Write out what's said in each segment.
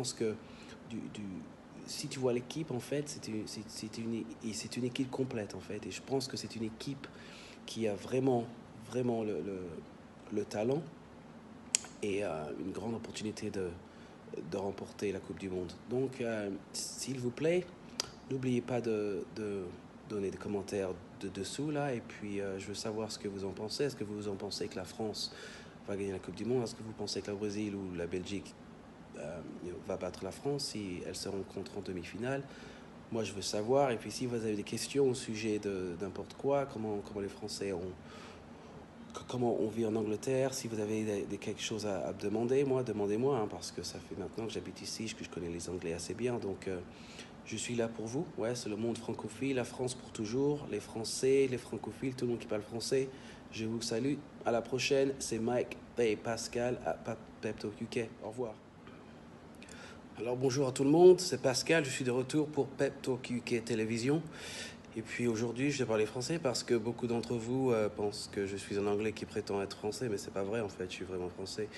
pense que si tu vois l'équipe, en fait, c'est une équipe complète, en fait. Et je pense que c'est une équipe qui a vraiment le talent et une grande opportunité de remporter la Coupe du Monde. Donc, s'il vous plaît, n'oubliez pas de donner des commentaires de dessous là. Et puis, je veux savoir ce que vous en pensez. Est-ce que vous en pensez que la France va gagner la Coupe du Monde? Est-ce que vous pensez que le Brésil ou la Belgique va battre la France si elle se rencontre en demi-finale? Moi, je veux savoir. Et puis, si vous avez des questions au sujet de n'importe quoi, comment les Français ont, comment on vit en Angleterre, si vous avez quelque chose à demander, demandez-moi, hein, parce que ça fait maintenant que j'habite ici, que je connais les Anglais assez bien. Donc, je suis là pour vous. Ouais, c'est le monde francophile, la France pour toujours, les Français, les francophiles, tout le monde qui parle français. Je vous salue. À la prochaine. C'est Mike et Pascal à Pep Talk UK. Au revoir. Alors bonjour à tout le monde, c'est Pascal, je suis de retour pour Pep Talk UK Télévision. Et puis aujourd'hui, je vais parler français parce que beaucoup d'entre vous pensent que je suis un Anglais qui prétend être français, mais c'est pas vrai en fait, je suis vraiment français.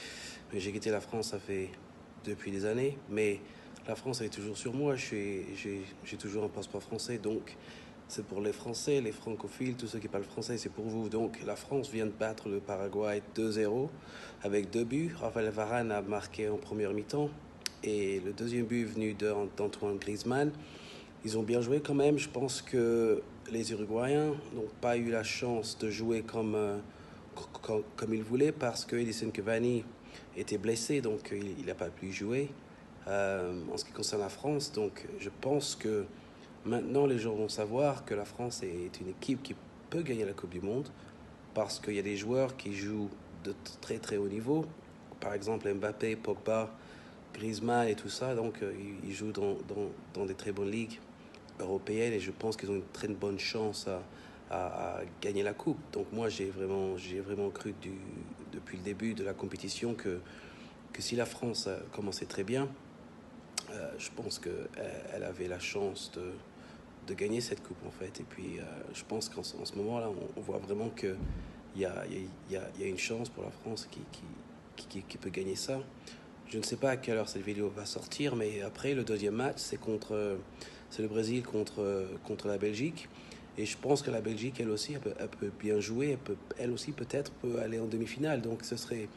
Mais j'ai quitté la France, ça fait depuis des années, mais la France elle est toujours sur moi, j'ai toujours un passeport français, donc c'est pour les Français, les francophiles, tous ceux qui parlent français, c'est pour vous. Donc la France vient de battre le Paraguay 2-0 avec 2 buts. Raphaël Varane a marqué en première mi-temps et le deuxième but est venu d'Antoine Griezmann. Ils ont bien joué quand même. Je pense que les Uruguayens n'ont pas eu la chance de jouer comme ils voulaient parce que Edison Cavani était blessé, donc il n'a pas pu jouer. En ce qui concerne la France, donc je pense que maintenant les gens vont savoir que la France est une équipe qui peut gagner la Coupe du Monde parce qu'il y a des joueurs qui jouent de très très haut niveau. Par exemple Mbappé, Pogba, Griezmann et tout ça, donc ils jouent dans des très bonnes ligues européennes et je pense qu'ils ont une très bonne chance à gagner la coupe. Donc moi j'ai vraiment cru depuis le début de la compétition que si la France commençait très bien, je pense qu'elle avait la chance de gagner cette coupe en fait. Et puis je pense qu'en ce moment-là, on voit vraiment qu'il y a une chance pour la France qui peut gagner ça. Je ne sais pas à quelle heure cette vidéo va sortir, mais après, le deuxième match, c'est le Brésil contre la Belgique. Et je pense que la Belgique, elle aussi, elle peut bien jouer. Elle aussi, peut-être, peut aller en demi-finale. Donc, ce serait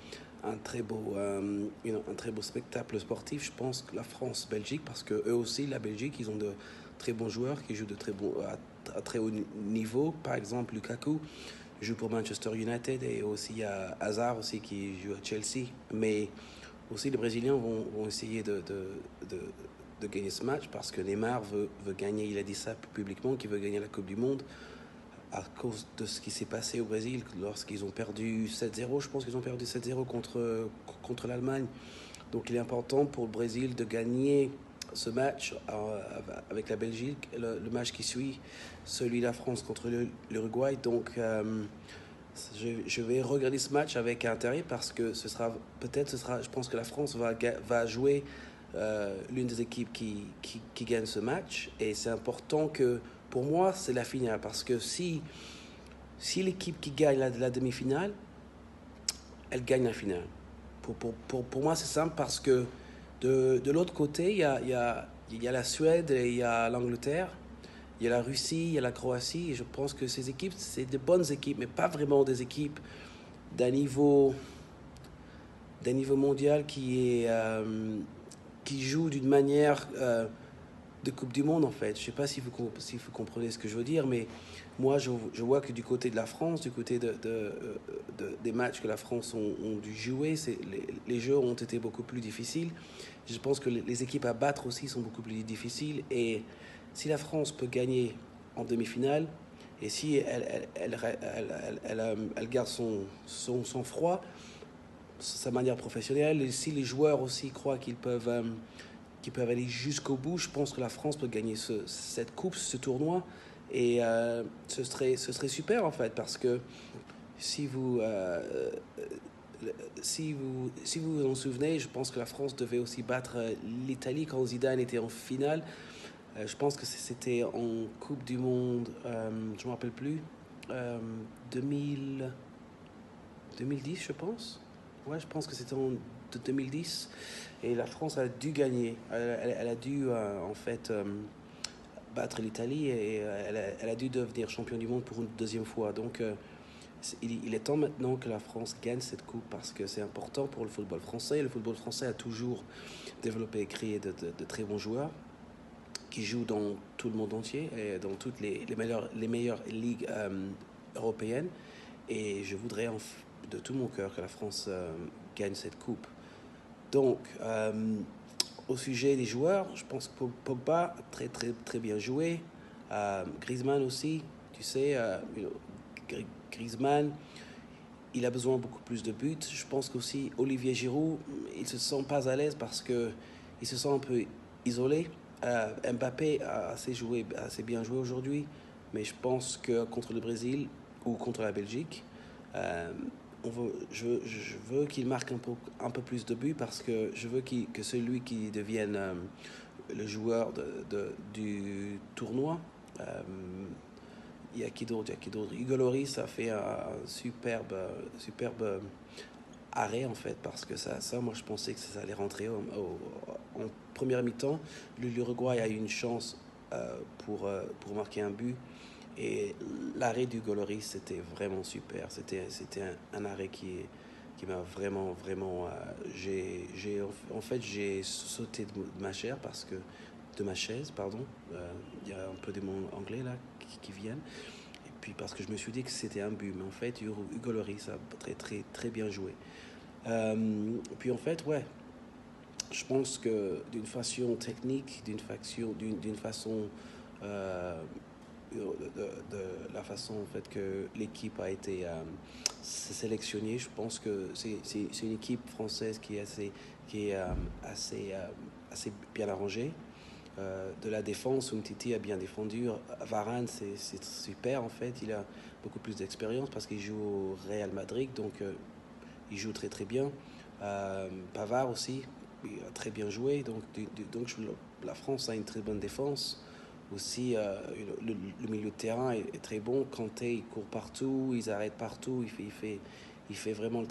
un très beau spectacle sportif. Je pense que la France-Belgique, parce que eux aussi, la Belgique, ils ont de très bons joueurs qui jouent à très haut niveau. Par exemple, Lukaku joue pour Manchester United et aussi il y a Hazard aussi qui joue à Chelsea. Mais aussi, les Brésiliens vont essayer de gagner ce match parce que Neymar veut gagner. Il a dit ça publiquement, qu'il veut gagner la Coupe du Monde à cause de ce qui s'est passé au Brésil lorsqu'ils ont perdu 7-0. Je pense qu'ils ont perdu 7-0 contre l'Allemagne. Donc, il est important pour le Brésil de gagner ce match avec la Belgique, le match qui suit, celui de la France contre l'Uruguay. Donc, je vais regarder ce match avec intérêt parce que je pense que la France va jouer l'une des équipes qui gagne ce match. Et c'est important que, pour moi, c'est la finale. Parce que si l'équipe qui gagne la demi-finale, elle gagne la finale. Pour moi, c'est simple parce que de l'autre côté, il y a la Suède et il y a l'Angleterre. Il y a la Russie, il y a la Croatie, et je pense que ces équipes, c'est de bonnes équipes, mais pas vraiment des équipes d'un niveau, d'un niveau mondial qui joue d'une manière de Coupe du Monde, en fait. Je ne sais pas si vous comprenez ce que je veux dire, mais moi, je vois que du côté de la France, du côté des matchs que la France ont dû jouer, les jeux ont été beaucoup plus difficiles. Je pense que les équipes à battre aussi sont beaucoup plus difficiles. Et si la France peut gagner en demi-finale, et si elle garde son froid, sa manière professionnelle, et si les joueurs aussi croient qu'ils peuvent aller jusqu'au bout, je pense que la France peut gagner cette coupe, ce tournoi. Et ce serait super en fait, parce que si vous, si vous vous en souvenez, je pense que la France devait aussi battre l'Italie quand Zidane était en finale. Je pense que c'était en Coupe du Monde, je ne me rappelle plus, 2010 je pense. Ouais, je pense que c'était en 2010 et la France a dû gagner. Elle a dû en fait battre l'Italie et elle a dû devenir champion du monde pour une deuxième fois. Donc il est temps maintenant que la France gagne cette coupe parce que c'est important pour le football français. Le football français a toujours développé et créé de très bons joueurs qui jouent dans tout le monde entier et dans toutes les meilleures ligues européennes. Et je voudrais de tout mon cœur que la France gagne cette coupe. Donc, au sujet des joueurs, je pense que Pogba a très très très bien joué. Griezmann aussi, tu sais, Griezmann, il a besoin de beaucoup plus de buts. Je pense qu'aussi Olivier Giroud, il se sent pas à l'aise parce que il se sent un peu isolé. Mbappé a assez bien joué aujourd'hui, mais je pense que contre le Brésil ou contre la Belgique, euh, je veux qu'il marque un peu plus de buts parce que je veux que celui qui devienne le joueur du tournoi. Euh, il y a qui d'autre? Il y a qui d'autre? Hugo Lloris a fait un superbe arrêt en fait parce que moi je pensais que ça allait rentrer en première mi-temps. L'Uruguay a eu une chance pour marquer un but et l'arrêt du Lloris c'était vraiment super. C'était un arrêt qui m'a vraiment en fait j'ai sauté de ma chair parce que de ma chaise pardon. Il y a un peu des mots anglais là qui viennent et puis parce que je me suis dit que c'était un but mais en fait Hugo Lloris a très bien joué. Puis en fait, ouais, je pense que d'une façon technique, d'une façon, euh, de la façon en fait que l'équipe a été sélectionnée, je pense que c'est une équipe française qui est assez bien arrangée. De la défense, Umtiti a bien défendu. Varane, c'est super en fait. Il a beaucoup plus d'expérience parce qu'il joue au Real Madrid, donc il joue très très bien. Pavard aussi, il a très bien joué. Donc la France a une très bonne défense. Aussi, le milieu de terrain est très bon. Kanté, il court partout, il arrête partout. Il fait vraiment le